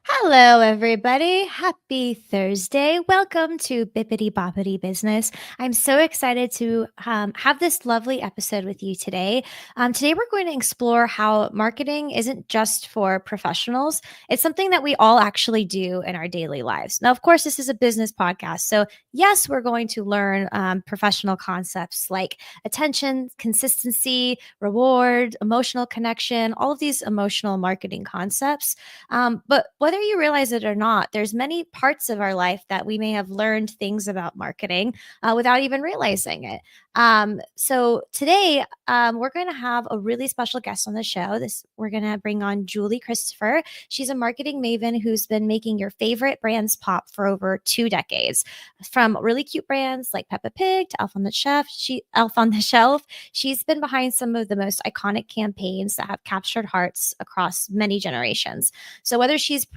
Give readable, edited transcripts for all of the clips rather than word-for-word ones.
Hello, everybody. Happy Thursday. Welcome to Bippity Boppity Business. I'm so excited to have this lovely episode with you today. Today, we're going to explore how marketing isn't just for professionals, it's something that we all actually do in our daily lives. Now, of course, this is a business podcast. So, yes, we're going to learn professional concepts like attention, consistency, reward, emotional connection, all of these emotional marketing concepts. But whether you realize it or not, there's many parts of our life that we may have learned things about marketing without even realizing it. So today we're going to have a really special guest on the show. This we're going to bring on Julie Christopher. She's a marketing maven who's been making your favorite brands pop for over 2 decades, from really cute brands like Peppa Pig to Elf on the Shelf. She's been behind some of the most iconic campaigns that have captured hearts across many generations. So whether she's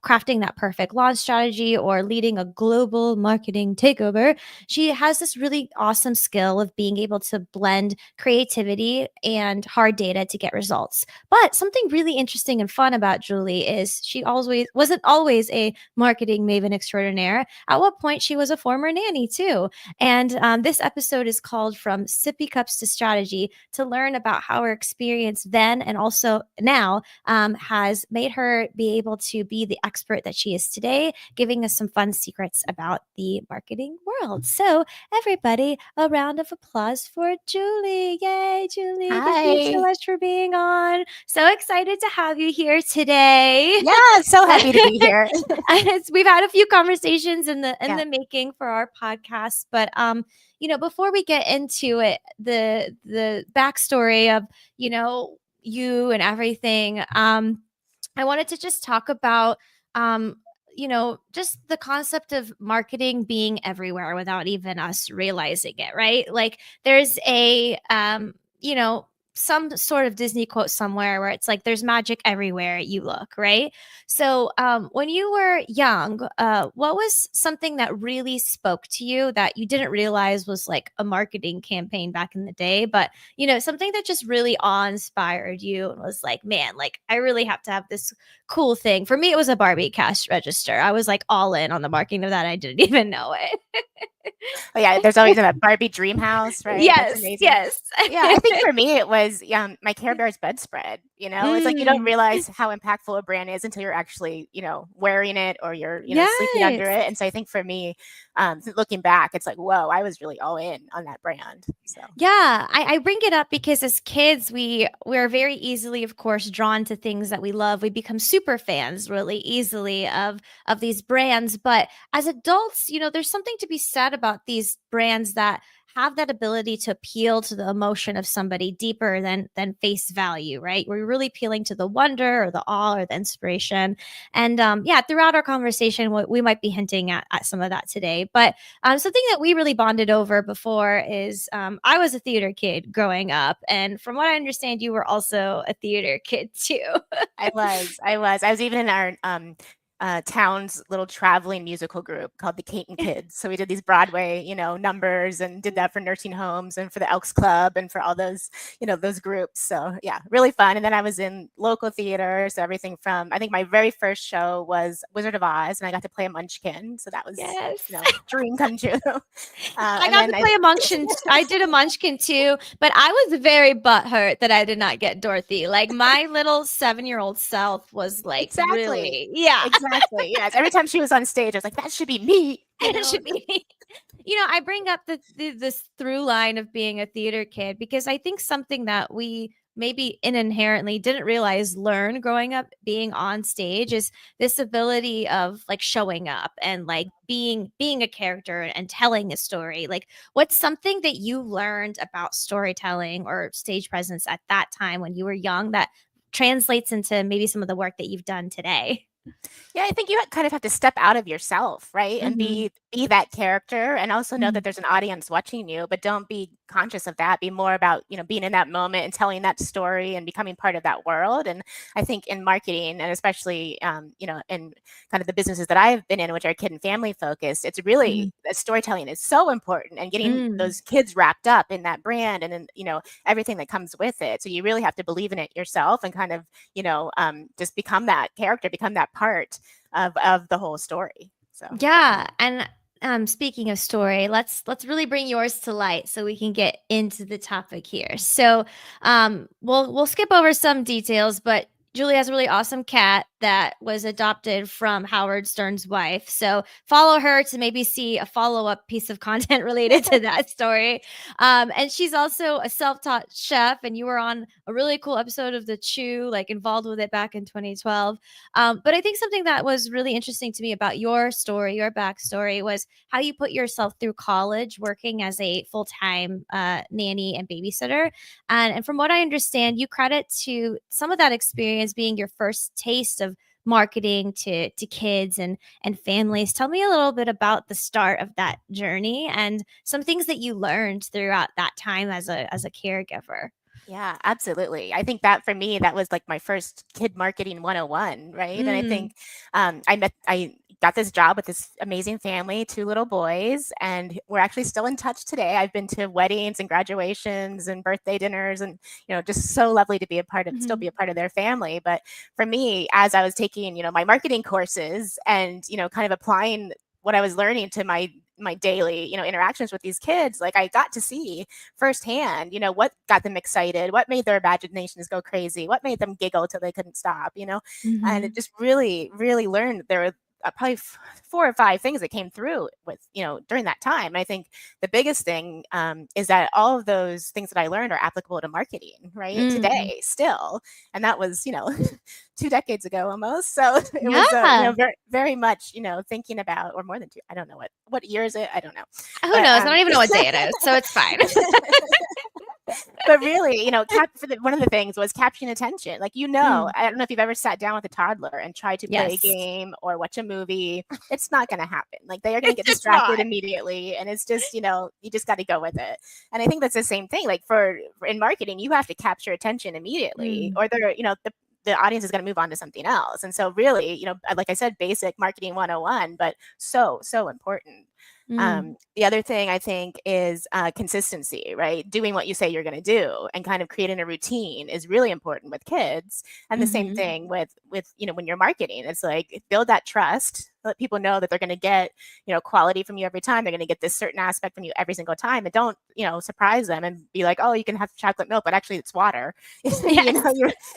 crafting that perfect launch strategy or leading a global marketing takeover, she has this really awesome skill of being able to blend creativity and hard data to get results. But something really interesting and fun about Julie is she always wasn't always a marketing maven extraordinaire. At what point she was a former nanny too. And this episode is called From Sippy Cups to Strategy, to learn about how her experience then and also now has made her be able to be the expert that she is today, giving us some fun secrets about the marketing world. So, everybody, a round of applause for Julie. Yay, Julie. Thank you so Hi. much for being on. So excited to have you here today. Yeah, so happy to be here. We've had a few conversations in the Yeah. making for our podcast, but before we get into it, the backstory of you and everything, I wanted to just talk about, um, just the concept of marketing being everywhere without even us realizing it, right? Like there's some sort of Disney quote somewhere where it's like there's magic everywhere you look, right? So, when you were young, what was something that really spoke to you that you didn't realize was like a marketing campaign back in the day, but something that just really awe-inspired you and was like, man, like I really have to have this cool thing. For me, it was a Barbie cash register. I was like all in on the marketing of that. I didn't even know it. Oh, yeah, there's always that Barbie dream house, right? That's Yes, amazing. yes. Yeah, I think for me it was my Care Bears bedspread. It's like you don't Mm, realize how impactful a brand is until you're actually, wearing it or you're, sleeping under yes. it. And so I think for me, looking back, it's like, whoa, I was really all in on that brand. So Yeah, I bring it up because as kids, we're very easily, of course, drawn to things that we love. We become super fans really easily of these brands. But as adults, there's something to be said about these brands that have that ability to appeal to the emotion of somebody deeper than face value, right? We're really appealing to the wonder or the awe or the inspiration. And yeah, throughout our conversation, we might be hinting at some of that today. But something that we really bonded over before is I was a theater kid growing up. And from what I understand, you were also a theater kid too. I was even in our town's little traveling musical group called the Caton Kids. So we did these Broadway, numbers and did that for nursing homes and for the Elks Club and for all those, those groups. So yeah, really fun. And then I was in local theater. So everything from, I think my very first show was Wizard of Oz and I got to play a munchkin. So that was, Yes. dream come true. I And got then to play a munchkin. I did a munchkin too, but I was very butthurt that I did not get Dorothy. Like my little 7-year-old self was like, exactly. really, yeah. Exactly. Yes. Every time she was on stage, I was like, that should be me, It should be. I bring up this through line of being a theater kid because I think something that we maybe inherently didn't realize learn growing up being on stage is this ability of like showing up and like being a character and telling a story. Like what's something that you learned about storytelling or stage presence at that time when you were young that translates into maybe some of the work that you've done today? Yeah, I think you kind of have to step out of yourself, right? And Mhm. be that character and also know that Mm. there's an audience watching you, but don't be conscious of that. Be more about, being in that moment and telling that story and becoming part of that world. And I think in marketing and especially in kind of the businesses that I've been in, which are kid and family focused, it's really Mhm. storytelling is so important and getting Mm. those kids wrapped up in that brand and then, everything that comes with it. So you really have to believe in it yourself and kind of, just become that character, become that part of the whole story. So Yeah, and speaking of story, let's really bring yours to light so we can get into the topic here. So, we'll skip over some details, but Julie has a really awesome cat that was adopted from Howard Stern's wife. So follow her to maybe see a follow-up piece of content related to that story. And she's also a self-taught chef, and you were on a really cool episode of The Chew, like involved with it back in 2012. But I think something that was really interesting to me about your story, your backstory, was how you put yourself through college working as a full time nanny and babysitter. And from what I understand, you credit to some of that experience being your first taste of marketing to kids and families. Tell me a little bit about the start of that journey and some things that you learned throughout that time as a caregiver. yeah, absolutely. I think that for me, that was like my first kid marketing 101, right? And I Mm. think I got this job with this amazing family, two little boys, and we're actually still in touch today. I've been to weddings and graduations and birthday dinners, and just so lovely to be a part of, still Mhm. be a part of their family. But for me, as I was taking, my marketing courses and kind of applying what I was learning to my daily, interactions with these kids, like I got to see firsthand, what got them excited, what made their imaginations go crazy, what made them giggle till they couldn't stop, and it Mhm. just really, really learned there were probably four or five things that came through with, during that time. And I think the biggest thing is that all of those things that I learned are applicable to marketing, right? Mm. Today, still. And that was, 2 decades ago almost. So it was, Yeah. very, very much, thinking about, or more than two, I don't know what year is it? I don't know. Who But knows? I don't even know what day it is, so it's fine. but really, one of the things was capturing attention. Like, Mm. I don't know if you've ever sat down with a toddler and tried to play a Yes. game or watch a movie. It's not going to happen. Like, they are going to get It's distracted not. immediately, and it's just, you just got to go with it. And I think that's the same thing. Like for in marketing, you have to capture attention immediately, Mm. or they're, the audience is going to move on to something else. And so really, like I said, basic marketing 101, but so, so important. Mm. The other thing I think is consistency, right? Doing what you say you're going to do and kind of creating a routine is really important with kids. And the same Mhm. thing with when you're marketing, it's like build that trust, let people know that they're going to get quality from you every time. They're going to get this certain aspect from you every single time, and don't surprise them and be like, oh, you can have chocolate milk, but actually it's water. Yes.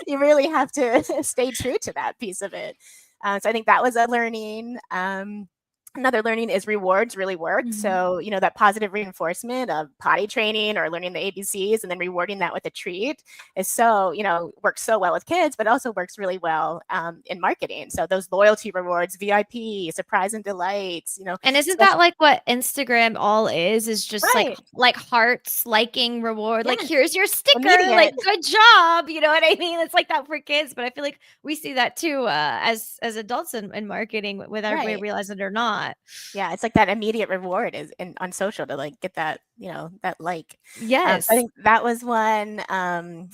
You really have to stay true to that piece of it. So I think that was a learning. Another learning is rewards really worked. Mhm. So, that positive reinforcement of potty training or learning the ABCs and then rewarding that with a treat is so, works so well with kids, but also works really well in marketing. So those loyalty rewards, VIP, surprise and delights, And isn't that especially, like what Instagram all is just right. like hearts, liking, reward, like, Yes. "Here's your sticker, like, Immediate. good job," you know what I mean? It's like that for kids, but I feel like we see that too, as adults in marketing whether we Right. realize it or not. Yeah, it's like that immediate reward is in on social to like get that, that like. So I Yes. think that was one.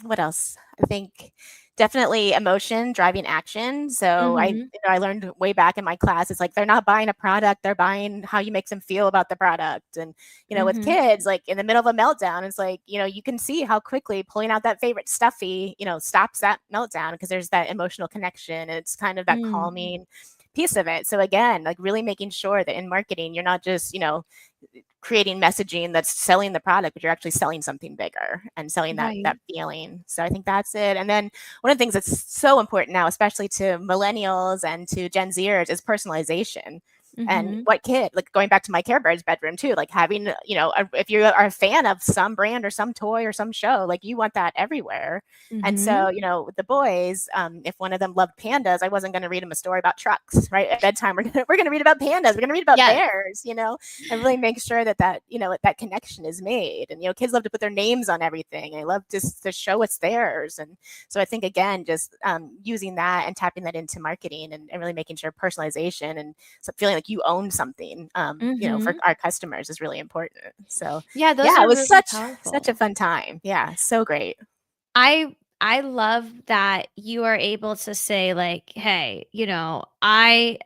What else? I think definitely emotion driving action. So Mhm. I learned way back in my class, it's like they're not buying a product, they're buying how you make them feel about the product. And with Mhm. kids, like in the middle of a meltdown, it's like you can see how quickly pulling out that favorite stuffy, stops that meltdown because there's that emotional connection. And it's kind of that Mm. calming piece of it. So again, like really making sure that in marketing, you're not just, creating messaging that's selling the product, but you're actually selling something bigger and selling that Right. feeling. So I think that's it. And then one of the things that's so important now, especially to millennials and to Gen Zers, is personalization. And Mhm. what kid, like going back to my Care Bear's bedroom too, like having, if you are a fan of some brand or some toy or some show, like you want that everywhere. And Mhm. so, with the boys, if one of them loved pandas, I wasn't going to read them a story about trucks, right? At bedtime, we're gonna read about pandas. We're gonna read about Yes. bears, and really make sure that connection is made. And kids love to put their names on everything. They love just to show it's theirs. And so I think again, just using that and tapping that into marketing and really making sure personalization and feeling like you own something, for Mhm. our customers is really important. So Yeah, those yeah, it are was really such a powerful. fun time. Yeah, so great. I love that you are able to say like, "Hey, I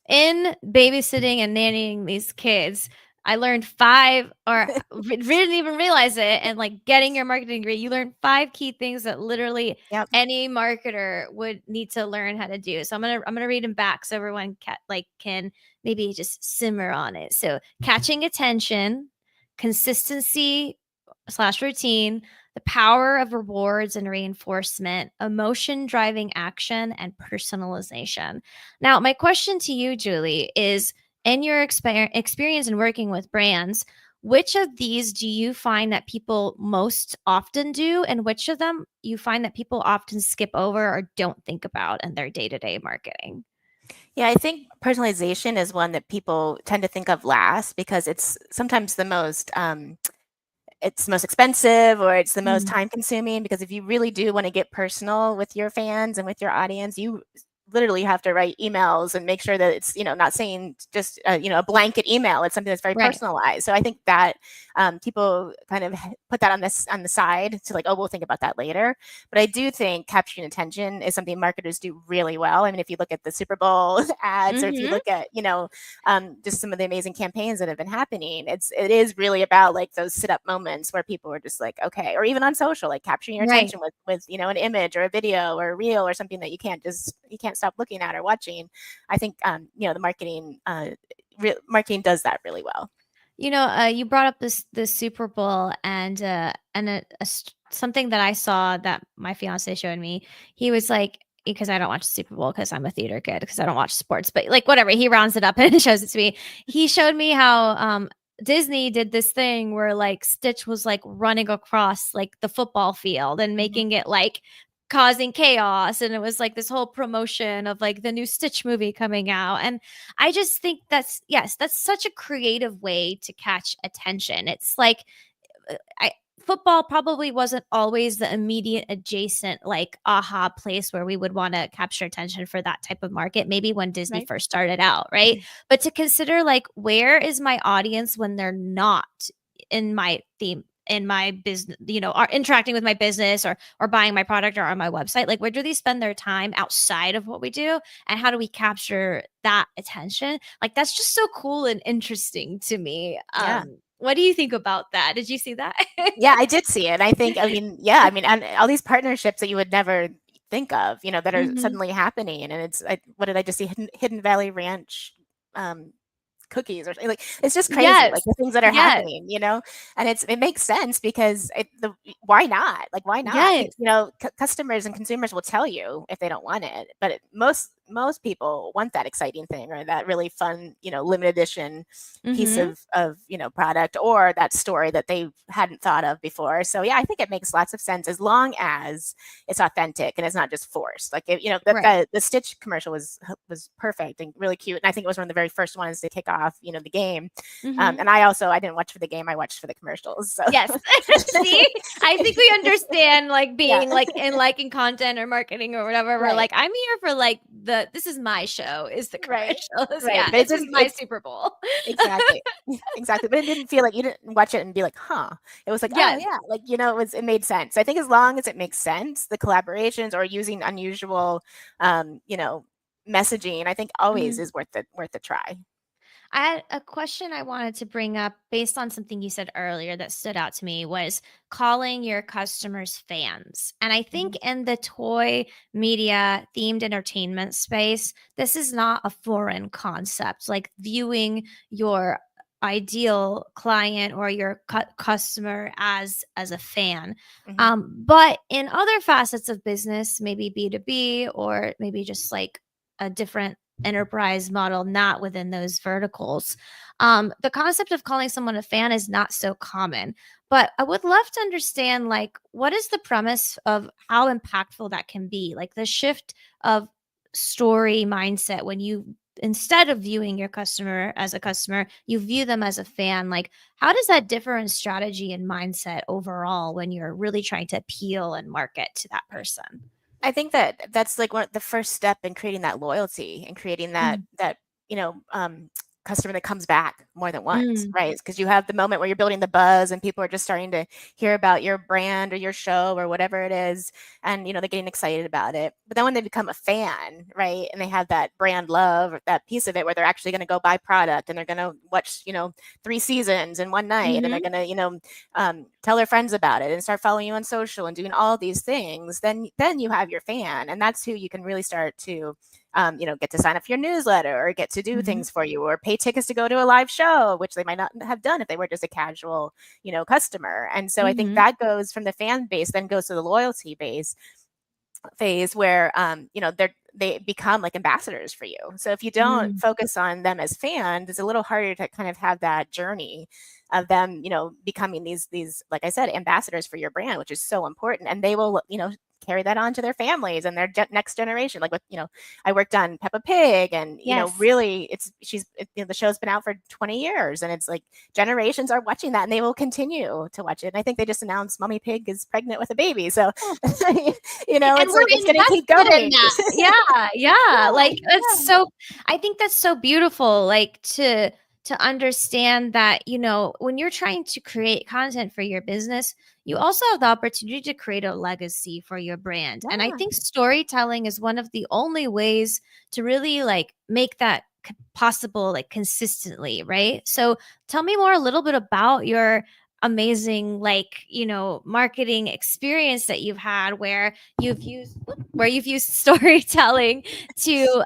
in babysitting and nannying these kids, I learned 5 or didn't even realize it, and like getting your marketing degree, you learned 5 key things that literally Yep. any marketer would need to learn how to do." So I'm gonna read them back so everyone can maybe just simmer on it. So, catching attention, consistency slash routine, the power of rewards and reinforcement, emotion driving action, and personalization. Now, my question to you, Julie, is in your experience in working with brands, which of these do you find that people most often do, and which of them you find that people often skip over or don't think about in their day to day marketing? Yeah, I think personalization is one that people tend to think of last because it's sometimes it's the most expensive or it's the most Mm, time consuming, because if you really do want to get personal with your fans and with your audience, you literally have to write emails and make sure that it's not saying just a blanket email. It's something that's very right. personalized. So I think that people kind of put that on the side to like, oh, we'll think about that later. But I do think capturing attention is something marketers do really well. I mean, if you look at the Super Bowl ads, or if you Mm-hmm. look at just some of the amazing campaigns that have been happening, it is really about like those sit up moments where people are just like, okay, or even on social, like capturing your Right. attention with an image or a video or a reel or something that you can't stop looking at or watching. I think the marketing does that really well. You brought up this Super Bowl and something that I saw that my fiance showed me. He was like, because I don't watch the Super Bowl because I'm a theater kid because I don't watch sports, but like whatever, he rounds it up and shows it to me. He showed me how Disney did this thing where like Stitch was like running across like the football field and Mhm. making it like causing chaos, and it was like this whole promotion of like the new Stitch movie coming out. And I just think that's such a creative way to catch attention. It's like I football probably wasn't always the immediate adjacent like aha place where we would want to capture attention for that type of market, maybe when Disney Right. first started out, right? But to consider like where is my audience when they're not in my theme, in my business, are interacting with my business or buying my product or on my website, like where do they spend their time outside of what we do, and how do we capture that attention? Like that's just so cool and interesting to me. Yeah. What do you think about that? Did you see that? Yeah, I did see it. And all these partnerships that you would never think of, that are Mhm. suddenly happening. And what did I just see? Hidden Valley Ranch um, cookies, or like it's just crazy, like Yes. the things that are Yes. happening, and it makes sense because why not? Like why not? Yes. Customers and consumers will tell you if they don't want it, but most people want that exciting thing or that really fun, limited edition piece Mhm. of product, or that story that they hadn't thought of before. So yeah, I think it makes lots of sense as long as it's authentic and it's not just forced. Like that Right. the Stitch commercial was perfect and really cute, and I think it was one of the very first ones to kick off the game. Mhm. And I didn't watch for the game, I watched for the commercials. So Yes. See? I think we understand, like, yeah, being, like, in liking content or marketing or whatever. We're right, like, "I'm here for, like, this is my show," is the right, commercials. right. Yeah, But it this is didn't. my Super Bowl. Exactly. Exactly, but it didn't feel like you didn't watch it and be like, "Huh." It was like, "Oh, Yes. yeah." Like, it made sense. I think as long as it makes sense, the collaborations or using unusual, messaging, I think always Mhm. is worth the try. I had a question I wanted to bring up based on something you said earlier that stood out to me was calling your customers fans. And I think Mhm, in the toy media themed entertainment space, this is not a foreign concept. Like viewing your ideal client or your customer as a fan. mhm. But in other facets of business, maybe B2B or maybe just like a different enterprise model not within those verticals. The concept of calling someone a fan is not so common, but I would love to understand, like, what is the premise of how impactful that can be, like the shift of story mindset when you, instead of viewing your customer as a customer, you view them as a fan. Like, how does that differ in strategy and mindset overall when you're really trying to appeal and market to that person? I think that that's like the first step in creating that loyalty and creating Mm, that you know customer that comes back more than once, mm, right? Because you have the moment where you're building the buzz and people are just starting to hear about your brand or your show or whatever it is, and they're getting excited about it. But then when they become a fan, right, and they have that brand love, or that piece of it where they're actually going to go buy product and they're going to watch 3 seasons in one night, and they're mhm, going to tell their friends about it and start following you on social and doing all these things, then you have your fan, and that's who you can really start to get to sign up for your newsletter or get to do mhm, things for you or pay tickets to go to a live show, which they might not have done if they were just a casual customer. And so I think mhm, that goes from the fan base, then goes to the loyalty base phase where they become like ambassadors for you. So if you don't mm. focus on them as fans, it's a little harder to kind of have that journey of them, becoming these like I said, ambassadors for your brand, which is so important. And they will, carry that on to their families and their next generation. Like with, I worked on Peppa Pig, and Yes. really, the show's been out for 20 years, and it's like generations are watching that, and they will continue to watch it. And I think they just announced Mommy Pig is pregnant with a baby, so Oh, and it's like we're it's gonna keep invested in going. that. Yeah, yeah. Yeah, Like, it's yeah, so, I think that's so beautiful, like, to understand that, when you're trying to create content for your business, you also have the opportunity to create a legacy for your brand. And I yeah. think storytelling is one of the only ways to really like make that possible, like consistently, right? So tell me more a little bit about your amazing, like, marketing experience that you've had where you've used storytelling to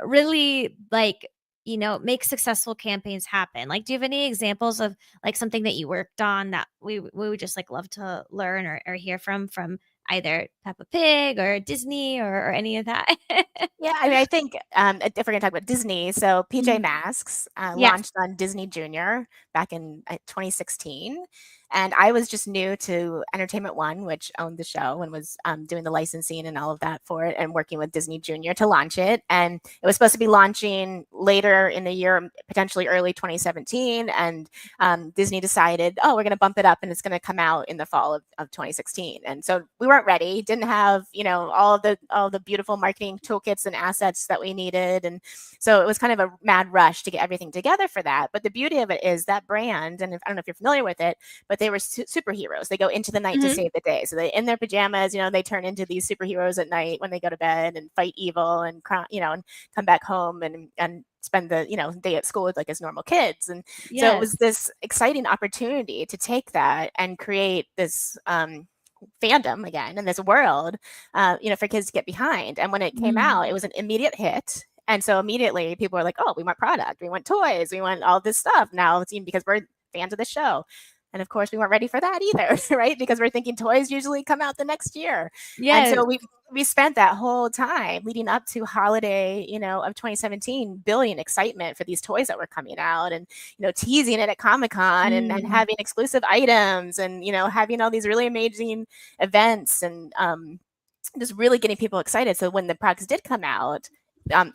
really, like, make successful campaigns happen. Like, do you have any examples of like something that you worked on that we would just like love to learn or hear from either Peppa Pig or Disney or any of that? Yeah, I mean, I think if we're gonna talk about Disney, so PJ Mhm. Masks Yes. launched on Disney Junior back in 2016, and I was just new to Entertainment One, which owned the show and was doing the licensing and all of that for it, and working with Disney Junior to launch it. And it was supposed to be launching later in the year, potentially early 2017, and Disney decided, oh, we're going to bump it up and it's going to come out in the fall of 2016. And so we weren't ready, didn't have, all the beautiful marketing toolkits and assets that we needed. And so it was kind of a mad rush to get everything together for that. But the beauty of it is that brand, and I don't know if you're familiar with it, but they were superheroes. They go into the night to Mhm. save the day. So they, in their pajamas, they turn into these superheroes at night when they go to bed and fight evil and, and come back home and spend the day at school with like as normal kids. And so it was Yes. this exciting opportunity to take that and create this fandom again in this world, for kids to get behind. And when it came Mm. out, it was an immediate hit. And so immediately people were like, oh, we want product, we want toys, we want all this stuff now, it's even because we're fans of the show. And of course, we weren't ready for that either, right? Because we're thinking toys usually come out the next year. And Yes. so we spent that whole time leading up to holiday, of 2017, building excitement for these toys that were coming out, and teasing it at Comic-Con, and Mm. having exclusive items, and having all these really amazing events, and just really getting people excited. So when the products did come out,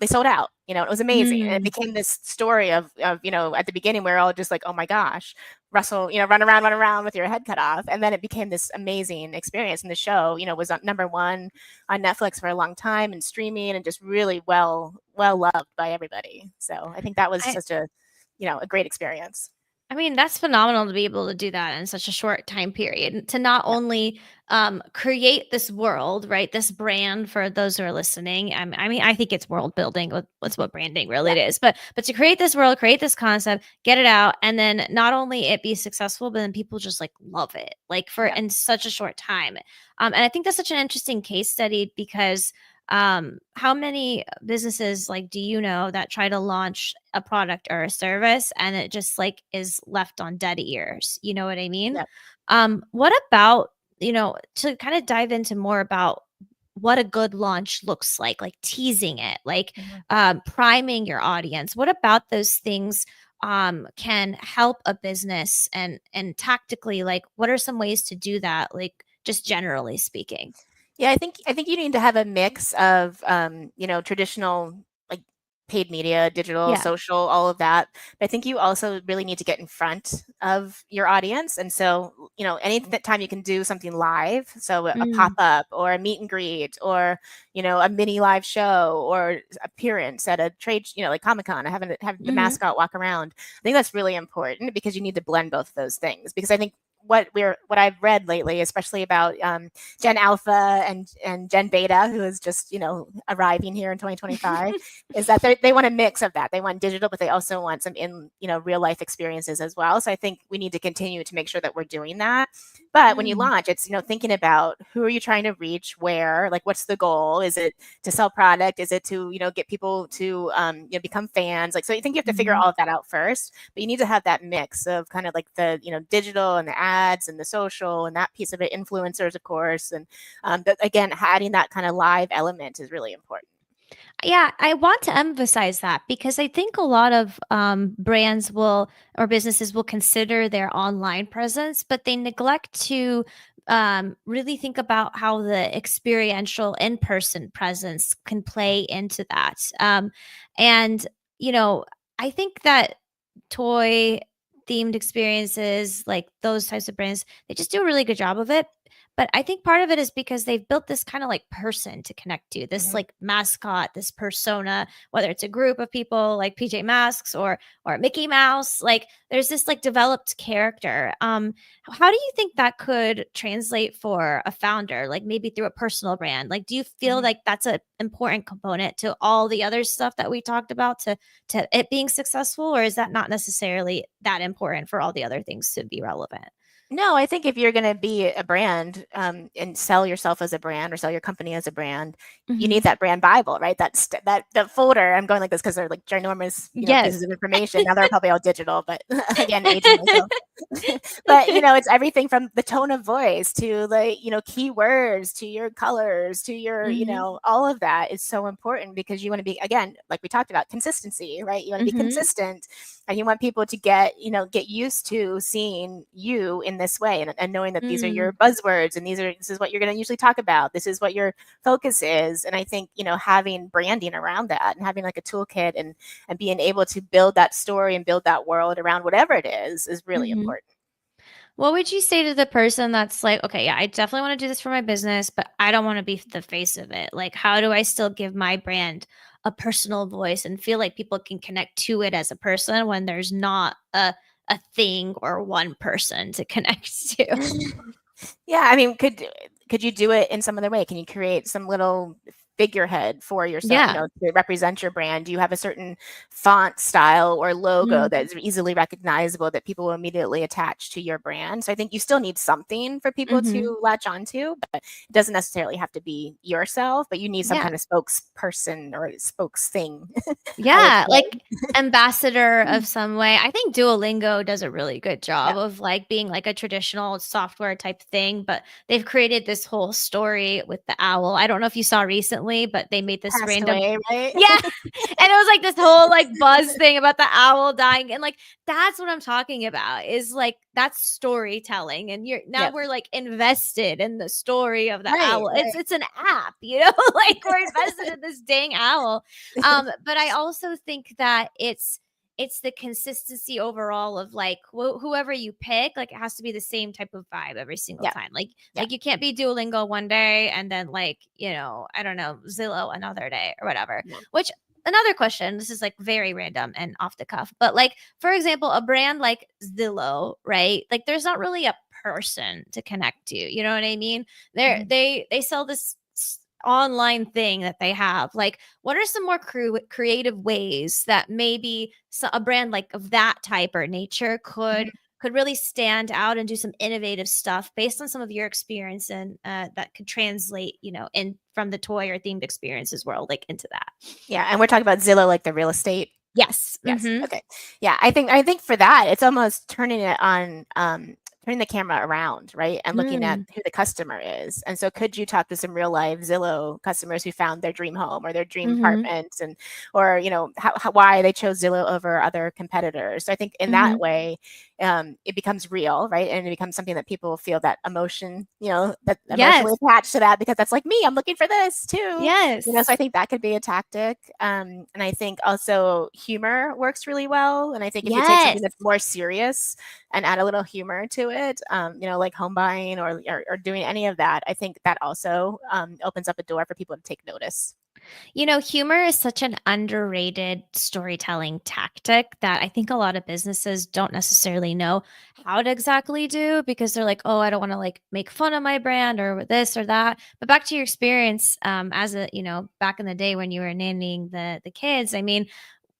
they sold out. It was amazing. And it Mm. became this story of at the beginning, we were all just like, oh my gosh, Russell, run around with your head cut off. And then it became this amazing experience. And the show, was on number one on Netflix for a long time, and streaming, and just really well loved by everybody. So I think that was I such a great experience. I mean, that's phenomenal to be able to do that in such a short time period. To not Yeah. only create this world, right? This brand for those who are listening. I mean, I think it's world building. What's what branding really Yeah. it is. But to create this world, create this concept, get it out, and then not only it be successful, but then people just like love it, like for Yeah. in such a short time. And I think that's such an interesting case study because how many businesses like do you know that try to launch a product or a service and it just like is left on dead ears, you know what I mean? Yeah. What about, to kind of dive into more about what a good launch looks like teasing it, like Mhm. priming your audience. What about those things can help a business, and tactically, like what are some ways to do that, like just generally speaking? Yeah, I think you need to have a mix of traditional like paid media, digital, Yeah. social, all of that. But I think you also really need to get in front of your audience. And so, any time you can do something live, so a Mm, pop-up or a meet and greet or, a mini live show or appearance at a trade, like Comic-Con, have the mm-hmm, mascot walk around. I think that's really important because you need to blend both of those things. Because I think what I've read lately, especially about Gen Alpha and Gen Beta, who is just arriving here in 2025, is that they want a mix of that. They want digital, but they also want some in real life experiences as well. So I think we need to continue to make sure that we're doing that. But when you mm, launch, it's thinking about who are you trying to reach, where, like what's the goal? Is it to sell product? Is it to get people to become fans? Like so, I think you have to figure mm-hmm. all of that out first. But you need to have that mix of kind of like the digital and the ads and the social and that piece of it, influencers of course, and but again, adding that kind of live element is really important. Yeah, I want to emphasize that because I think a lot of brands will, or businesses will, consider their online presence, but they neglect to really think about how the experiential in-person presence can play into that. And, you know, I think that toy themed experiences, like those types of brands, they just do a really good job of it. But I think part of it is because they've built this kind of like person to connect to, this Mhm. like mascot, this persona, whether it's a group of people like PJ Masks or Mickey Mouse, like there's this like developed character. How do you think that could translate for a founder, like maybe through a personal brand? Like do you feel Mhm. like that's an important component to all the other stuff that we talked about to it being successful, or is that not necessarily that important for all the other things to be relevant? No, I think if you're going to be a brand and sell yourself as a brand or sell your company as a brand, you Hmm. need that brand Bible, right? That folder. I'm going like this because they're like ginormous, Yes. pieces of information. Now they're probably all digital, but again, aging myself. But it's everything from the tone of voice to the keywords to your colors to your Hmm. all of that is so important because you want to be, again, like we talked about, consistency, right? You want to be Hmm. consistent, and you want people to get used to seeing you in this way, and knowing that these are Mm. your buzzwords and this is what you're going to usually talk about, this is what your focus is. And I think having branding around that and having like a toolkit and being able to build that story and build that world around whatever it is really Hmm. important. What would you say to the person that's like, okay, yeah, I definitely want to do this for my business, but I don't want to be the face of it? Like, how do I still give my brand a personal voice and feel like people can connect to it as a person when there's not a thing or one person to connect to? Yeah, I mean, could you do it in some other way? Can you create some little figurehead for yourself, Yeah. to represent your brand? Do you have a certain font style or logo Mm, that is easily recognizable that people will immediately attach to your brand? So I think you still need something for people mhm. to latch onto, but it doesn't necessarily have to be yourself, but you need some Yeah. kind of spokesperson or spokes thing, I would Yeah, like say. ambassador of some way. I think Duolingo does a really good Yeah. job of like being like a traditional software type thing, but they've created this whole story with the owl. I don't know if you saw recently, but they made this Passed random. away, right? Yeah. And it was like this whole like buzz thing about the owl dying. And like that's what I'm talking about is like that's storytelling. And you're now Yep. we're like invested in the story of the Right, owl. It's right. it's an app, you know, like we're invested in this dang owl. But I also think that it's the consistency overall of like whoever you pick, like it has to be the same type of vibe every single Yeah, time. yeah. Like you can't be Duolingo one day and then like, I don't know, Zillow another day or whatever. No. Which another question, this is like very random and off the cuff, but like for example, a brand like Zillow, right? Like there's not really a person to connect to. You know what I mean? Mhm. They sell this online thing that they have. Like what are some more creative ways that maybe a brand like of that type or nature Mhm. could really stand out and do some innovative stuff based on some of your experience and that could translate, in from the toy or themed experiences world like into that? Yeah, and we're talking about Zillow, like the real estate. Yes. Yes. Mm-hmm. Okay. Yeah, I think for that, it's almost turning the camera around, right? And looking at Mm, who the customer is. And so could you talk to some real life Zillow customers who found their dream home or their dream mhm, apartment, and or why they chose Zillow over other competitors. So I think in that mhm. way, it becomes real, right? And it becomes something that people feel that emotion, that emotionally Yes, attached to that, because that's like me, I'm looking for this too. So I yes, think that could be a tactic. And I think also humor works really well. And I think if you take something yes. that's more serious and add a little humor to it, like home buying or doing any of that, I think that also opens up a door for people to take notice. Humor is such an underrated storytelling tactic that I think a lot of businesses don't necessarily know how to exactly do because they're like, oh, I don't want to like make fun of my brand or this or that. But back to your experience, as a, back in the day when you were nannying the kids, I mean,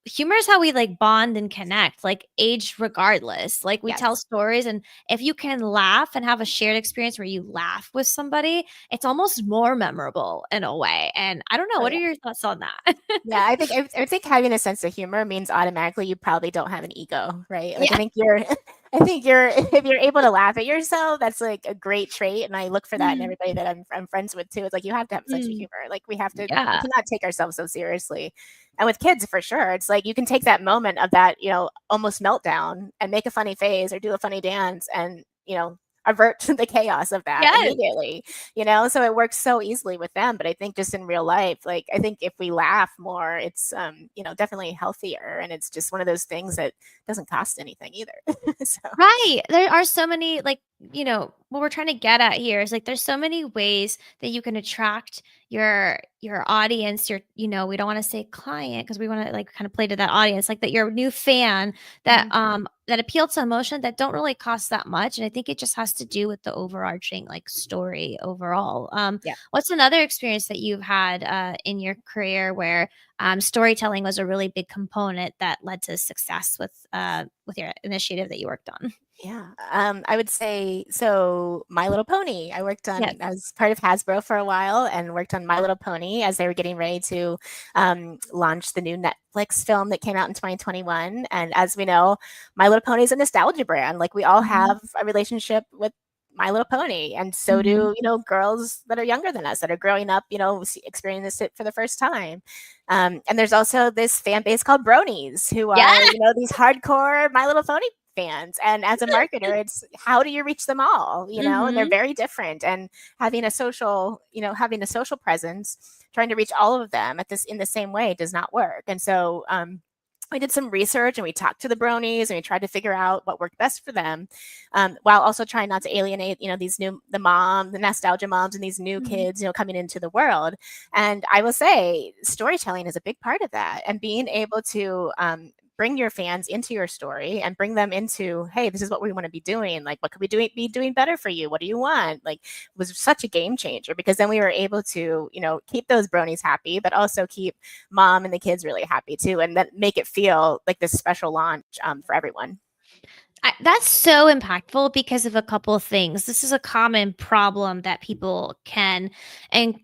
humor is how we like bond and connect, like age regardless. Like we tell Yes. stories, and if you can laugh and have a shared experience where you laugh with somebody, it's almost more memorable in a way. And I don't know, Oh, what are yeah. your thoughts on that? Yeah, I think having a sense of humor means automatically you probably don't have an ego, right? Like I Yeah. think you're I think you're if you're able to laugh at yourself, that's like a great trait. And I look for that in Mm, everybody that I'm friends with too. It's like you have to have a sense of mm, humor. Like we yeah. cannot take ourselves so seriously. And with kids for sure, it's like you can take that moment of that, almost meltdown and make a funny face or do a funny dance and, avert the chaos of that Yes. immediately. So it works so easily with them. But I think just in real life, like I think if we laugh more, it's definitely healthier, and it's just one of those things that doesn't cost anything either. So Right. There are so many like, what we're trying to get at here is like there's so many ways that you can attract your audience, we don't want to say client because we want to like kind of play to that audience, like that your new fan that mhm. that appeal to emotion that don't really cost that much. And I think it just has to do with the overarching like story overall. Yeah. What's another experience that you've had in your career where storytelling was a really big component that led to success with your initiative that you worked on. Yeah, I would say so. My Little Pony. I worked Yes. on as part of Hasbro for a while, and worked on My Little Pony as they were getting ready to launch the new Netflix film that came out in 2021. And as we know, My Little Pony is a nostalgia brand. Like we all Mhm, have a relationship with My Little Pony, and so mhm. do girls that are younger than us that are growing up, experiencing it for the first time. And there's also this fan base called Bronies, who Yeah. are these hardcore My Little Pony fans. And as a marketer, it's how do you reach them all? And they're Mhm. very different. And having a social presence, trying to reach all of them in the same way does not work. And so we did some research and we talked to the bronies and we tried to figure out what worked best for them, while also trying not to alienate, the nostalgia moms and these new Mhm. kids, coming into the world. And I will say storytelling is a big part of that, and being able to bring your fans into your story and bring them into, hey, this is what we want to be doing. Like, what could we be doing better for you? What do you want? Like, was such a game changer, because then we were able to, keep those bronies happy, but also keep mom and the kids really happy too, and then make it feel like this special launch for everyone. That's so impactful because of a couple of things. This is a common problem that people can and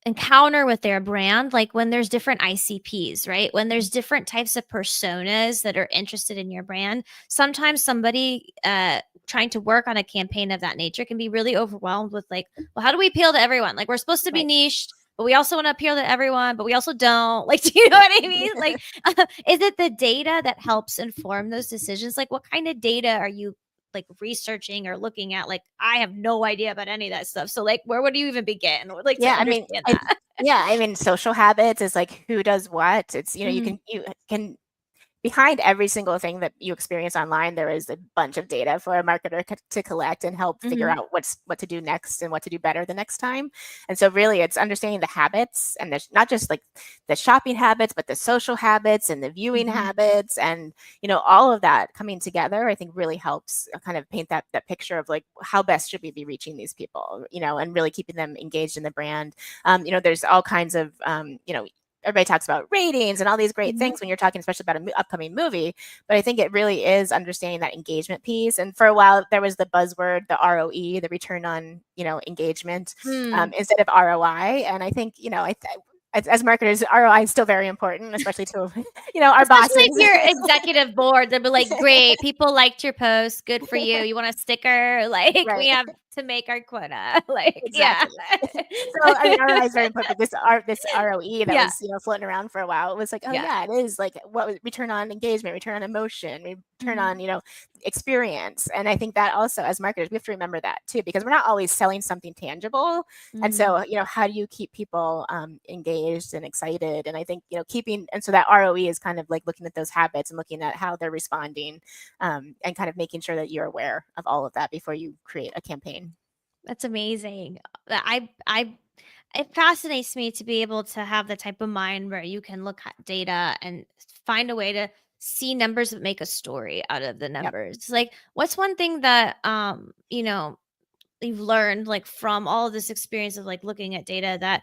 encounter with their brand, like when there's different ICPs, right? When there's different types of personas that are interested in your brand. Sometimes somebody trying to work on a campaign of that nature can be really overwhelmed with like, well, how do we appeal to everyone? Like we're supposed to be Right. niched, but we also want to appeal to everyone, but we also don't. Like, do you know what I mean? Like is it the data that helps inform those decisions? Like, what kind of data are you like researching or looking at? Like, I have no idea about any of that stuff. So, like, where would you even begin? Or like to Yeah, I mean, understand that? social habits is like who does what. It's, Mhm, you can behind every single thing that you experience online, there is a bunch of data for a marketer to collect and help figure mhm, out what to do next and what to do better the next time. And so really it's understanding the habits, and there's not just like the shopping habits, but the social habits and the viewing mhm. habits, and all of that coming together, I think really helps kind of paint that picture of like how best should we be reaching these people, and really keeping them engaged in the brand. There's all kinds of everybody talks about ratings and all these great Mhm. things when you're talking, especially about an upcoming movie. But I think it really is understanding that engagement piece. And for a while, there was the buzzword, the ROE, the return on, engagement, Mm. instead of ROI. And I think, as marketers, ROI is still very important, especially to our Especially bosses. if you're executive board, they'll be like, "Great, people liked your post. Good for you. You want a sticker? Like, we Right. have to make our quota." Like, yeah. Exactly. So, I mean, ROI is very important, but this ROE that Yeah. was, floating around for a while, it was like, oh Yeah. yeah, it is like what was return on engagement, return on emotion, return on, Mhm. experience. And I think that also as marketers, we have to remember that too, because we're not always selling something tangible. And Mhm. so, how do you keep people engaged and excited? And I think, and so that ROE is kind of like looking at those habits and looking at how they're responding, and kind of making sure that you're aware of all of that before you create a campaign. That's amazing. I it fascinates me to be able to have the type of mind where you can look at data and find a way to see numbers that make a story out of the Yep. numbers. Like, what's one thing that you've learned, like, from all of this experience of, like, looking at data that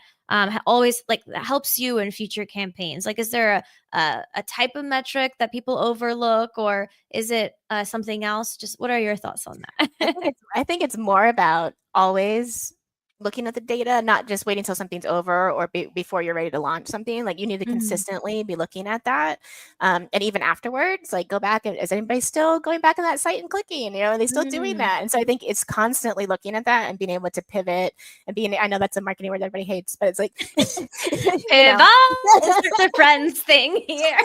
always, like, that helps you in future campaigns? Like, is there a type of metric that people overlook, or is it something else? Just what are your thoughts on that? I think it's more about always looking at the data, not just waiting till something's over or before you're ready to launch something. Like you need to Mhm. consistently be looking at that, and even afterwards, like go back and is anybody still going back on that site and clicking? Are they still doing Mm. that? And so I think it's constantly looking at that and being able to pivot and being. I know that's a marketing word everybody hates, but it's like, you know. Pivot is the friends thing here.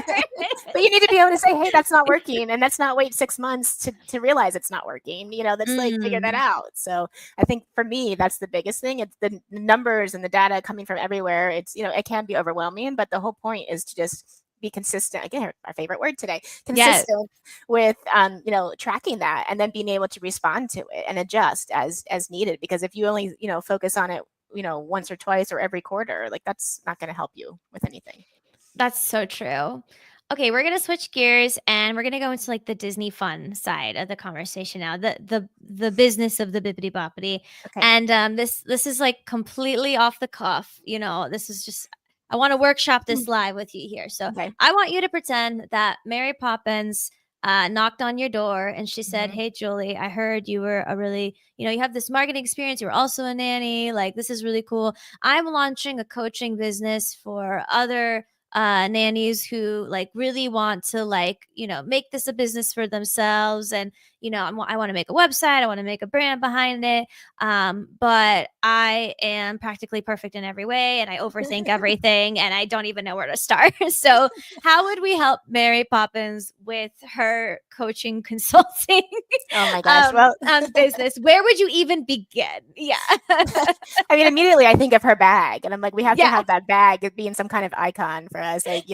But you need to be able to say, hey, that's not working. And that's not wait 6 months to realize it's not working. That's like figure that Mm. out. So I think for me, that's the biggest thing. It's the numbers and the data coming from everywhere. It's, it can be overwhelming, but the whole point is to just be consistent. Again, our favorite word today, Yes. consistent with, tracking that and then being able to respond to it and adjust as needed. Because if you only, focus on it, once or twice or every quarter, like that's not going to help you with anything. That's so true. Okay, we're gonna switch gears and we're gonna go into like the Disney fun side of the conversation now. The business of the bippity boppity. Okay. And this is like completely off the cuff. This is just I want to workshop this live with you here. So Okay. I want you to pretend that Mary Poppins knocked on your door and she said, Mhm. "Hey Julie, I heard you were a really, you have this marketing experience. You were also a nanny. Like, this is really cool. I'm launching a coaching business for other nannies who like really want to, like, make this a business for themselves. And I want to make a website, I want to make a brand behind it, but I am practically perfect in every way and I overthink everything and I don't even know where to start." So how would we help Mary Poppins with her coaching consulting Oh my gosh. Well, business? Where would you even begin? Yeah. I mean, immediately I think of her bag, and I'm like, we have to Yeah. have that bag as being some kind of icon for us, like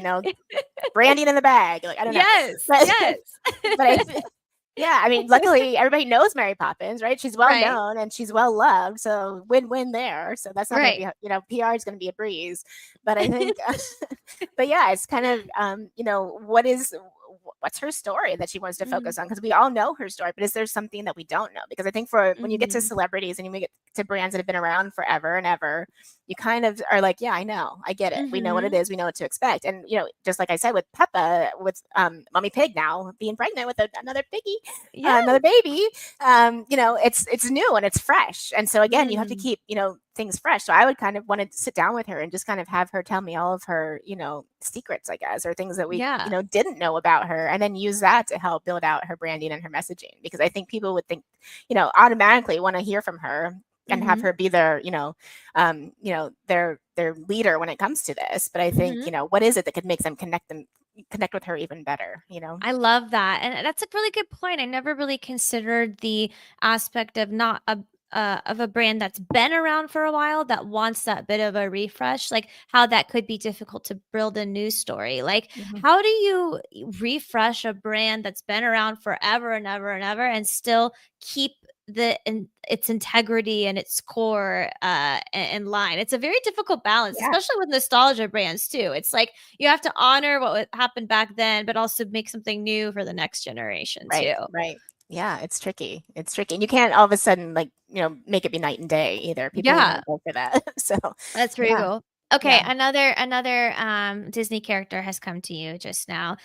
branding in the bag. Like I don't know, Yes, but yes. but yeah, I mean, luckily everybody knows Mary Poppins, right? She's well Right, known and she's well loved, so win-win there. So that's not going to right. be, PR is going to be a breeze. But I think, but yeah, it's kind of, what's her story that she wants to Mhm, focus on? Because we all know her story, but is there something that we don't know? Because I think for when you get to mhm, celebrities and you get to brands that have been around forever and ever, you kind of are like, yeah, I know, I get it. We know what it mhm. is. We know what to expect. And just like I said with Peppa, with Mommy Pig now being pregnant with another piggy, Yeah. another baby, it's new and it's fresh. And so again, you have to Mm. keep things fresh. So I would kind of want to sit down with her and just kind of have her tell me all of her secrets, I guess, or things that we Yeah. didn't know about her, and then use that to help build out her branding and her messaging. Because I think people would think automatically want to hear from her and have Mhm, her be their leader when it comes to this. But I think, mhm. what is it that could make them connect with her even better? I love that, and that's a really good point. I never really considered the aspect of not a of a brand that's been around for a while that wants that bit of a refresh, like how that could be difficult to build a news story. Like, Mhm. how do you refresh a brand that's been around forever and ever and ever and still keep its integrity and its core in line? It's a very difficult balance, Yeah. especially with nostalgia brands too. It's like you have to honor what happened back then, but also make something new for the next generation Right, too. right. Yeah, it's tricky. It's tricky. And you can't all of a sudden like, make it be night and day either. People will Yeah, never go for that. So, that's very yeah, cool. Okay, yeah. another Disney character has come to you just now.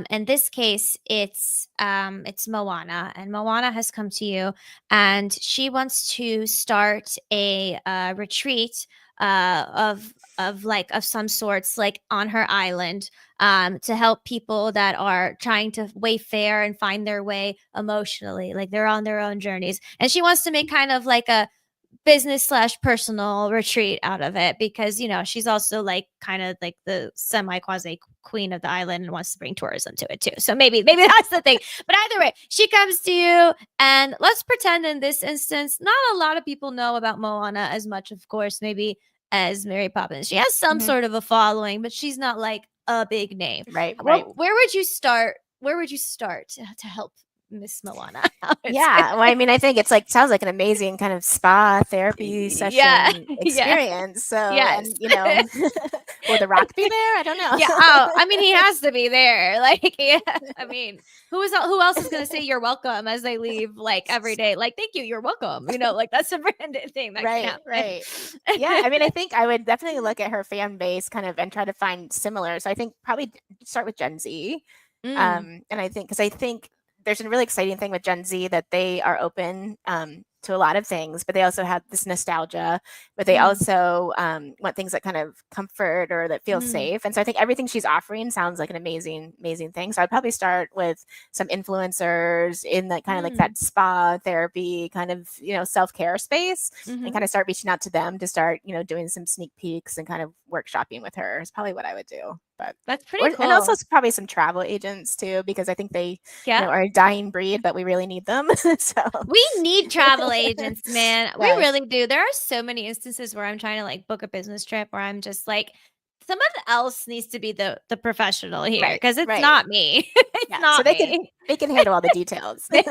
In this case, it's Moana, and Moana has come to you, and she wants to start a retreat of some sorts, like on her island, to help people that are trying to wayfare and find their way emotionally, like they're on their own journeys. And she wants to make kind of like a business/personal retreat out of it, because she's also like kind of like the semi quasi queen of the island and wants to bring tourism to it too. So maybe that's the thing. But either way, she comes to you, and let's pretend in this instance not a lot of people know about Moana as much, of course, maybe as Mary Poppins. She has some Mhm. sort of a following, but she's not like a big name. Right, right. Where would you start? Where would you start to help Miss Moana out? Yeah, well, I mean, I think it's like sounds like an amazing kind of spa therapy Yeah, session yeah. experience. So, Yes. and will The Rock be there? I don't Yeah. know. Oh, I mean, he has to be there. Like, yeah. I mean, who else is gonna say you're welcome as they leave, like every day? Like, thank you, you're welcome. Like that's a branded thing that can Right, happen. right. Yeah, I mean, I think I would definitely look at her fan base kind of and try to find similar. So I think probably start with Gen Z. Mm, And I think there's a really exciting thing with Gen Z that they are open to a lot of things, but they also have this nostalgia, but they mm, also want things that kind of comfort or that feel mm, safe. And so I think everything she's offering sounds like an amazing, amazing thing. So I'd probably start with some influencers in that kind of like mm, that spa therapy kind of, self-care space, and mhm. kind of start reaching out to them to start, doing some sneak peeks and kind of workshopping with her is probably what I would do. But That's pretty or and also cool. probably some travel agents too, because I think they, Yeah. are a dying breed, but we really need them. So We need travel agents, man. We yes, really do. There are so many instances where I'm trying to like book a business trip where I'm just like, someone else needs to be the professional here, right, because it's right, not me. It's yeah. So not me. they can handle all the details. So.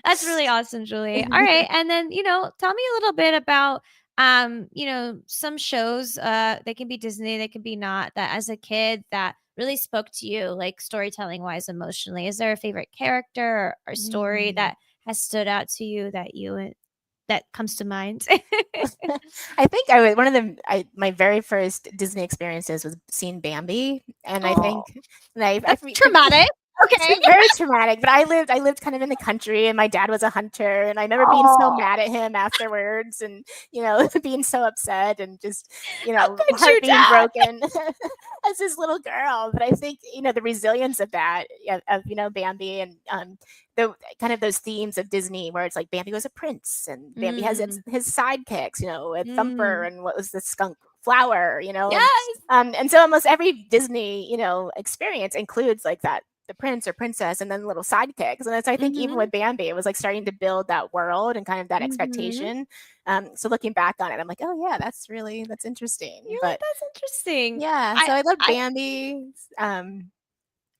That's really awesome, Julie. All right. And then, tell me a little bit about some shows, they can be Disney, they can be not, that as a kid that really spoke to you, like storytelling wise, emotionally. Is there a favorite character or story Mm. that has stood out to you that comes to mind? I think I would one of the my very first Disney experiences was seeing Bambi, and I Oh, think and I that's traumatic. Okay. it's very traumatic, but I lived kind of in the country, and my dad was a hunter, and I remember being so Oh, mad at him afterwards, and being so upset, and just how could heart you, being Dad? broken as this little girl. But I think the resilience of that, of Bambi, and the kind of those themes of Disney where it's like Bambi was a prince, and Bambi has Mm, his sidekicks, a Thumper, mm. and what was the skunk Flower, Yes. and so almost every Disney, experience includes like that, the prince or princess, and then little sidekicks. And it's, I think, even Mhm. with Bambi, it was like starting to build that world and kind of that Mhm. expectation. So looking back on it, I'm like, oh yeah, that's interesting. You're like, But "That's interesting." yeah, I so I love I Bambi.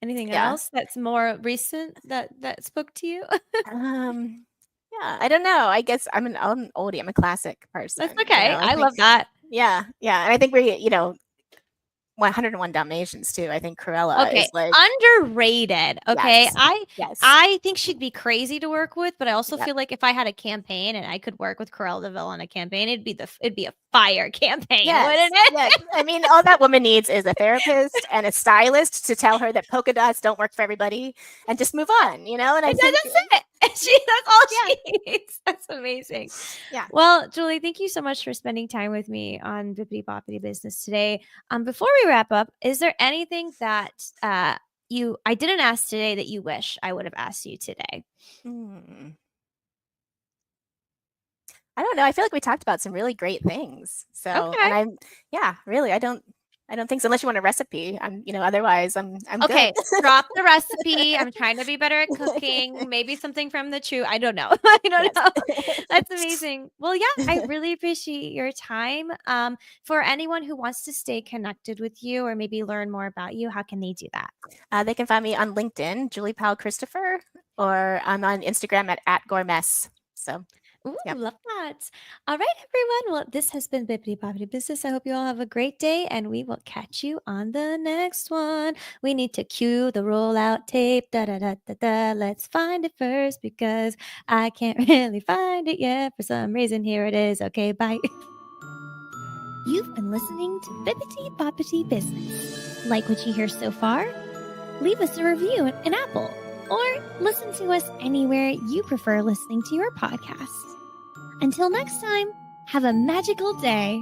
Anything Yeah. else that's more recent that spoke to you? Um, yeah, I don't know. I guess I'm an oldie. I'm a classic That's person. okay. I I think, love that. yeah, yeah, and I think we, 101 Dalmatians too. I think Cruella Okay, is like, underrated, okay? yes, I yes, I think she'd be crazy to work with, but I also yep. feel like if I had a campaign and I could work with Cruella de Vil on a campaign, it'd be a fire campaign, wouldn't Yes, it? yes. I mean, all that woman needs is a therapist and a stylist to tell her that polka dots don't work for everybody and just move on, And I think, That's it. That's all yeah, she needs. That's amazing. yeah. Well, Julie, thank you so much for spending time with me on Bippity Boppity Business today. Before we wrap up, is there anything that I didn't ask today that you wish I would have asked you today? Hmm. I don't know. I feel like we talked about some really great things. So, Okay. and yeah, really, I don't think so. Unless you want a recipe, otherwise I'm good. Okay, drop the recipe. I'm trying to be better at cooking. Maybe something from the chew. I don't know. I don't Yes. know. That's amazing. Well, yeah, I really appreciate your time. For anyone who wants to stay connected with you or maybe learn more about you, how can they do that? They can find me on LinkedIn, Julie Powell Christopher, or I'm on Instagram at gourmess. So, Ooh, yep. love that. All right, everyone. Well, this has been Bippity Boppity Business. I hope you all have a great day, and we will catch you on the next one. We need to cue the rollout tape. Da da da da da. Let's find it first because I can't really find it yet. For some reason, here it is. Okay, bye. You've been listening to Bippity Boppity Business. Like what you hear so far? Leave us a review in Apple or listen to us anywhere you prefer listening to your podcast. Until next time, have a magical day.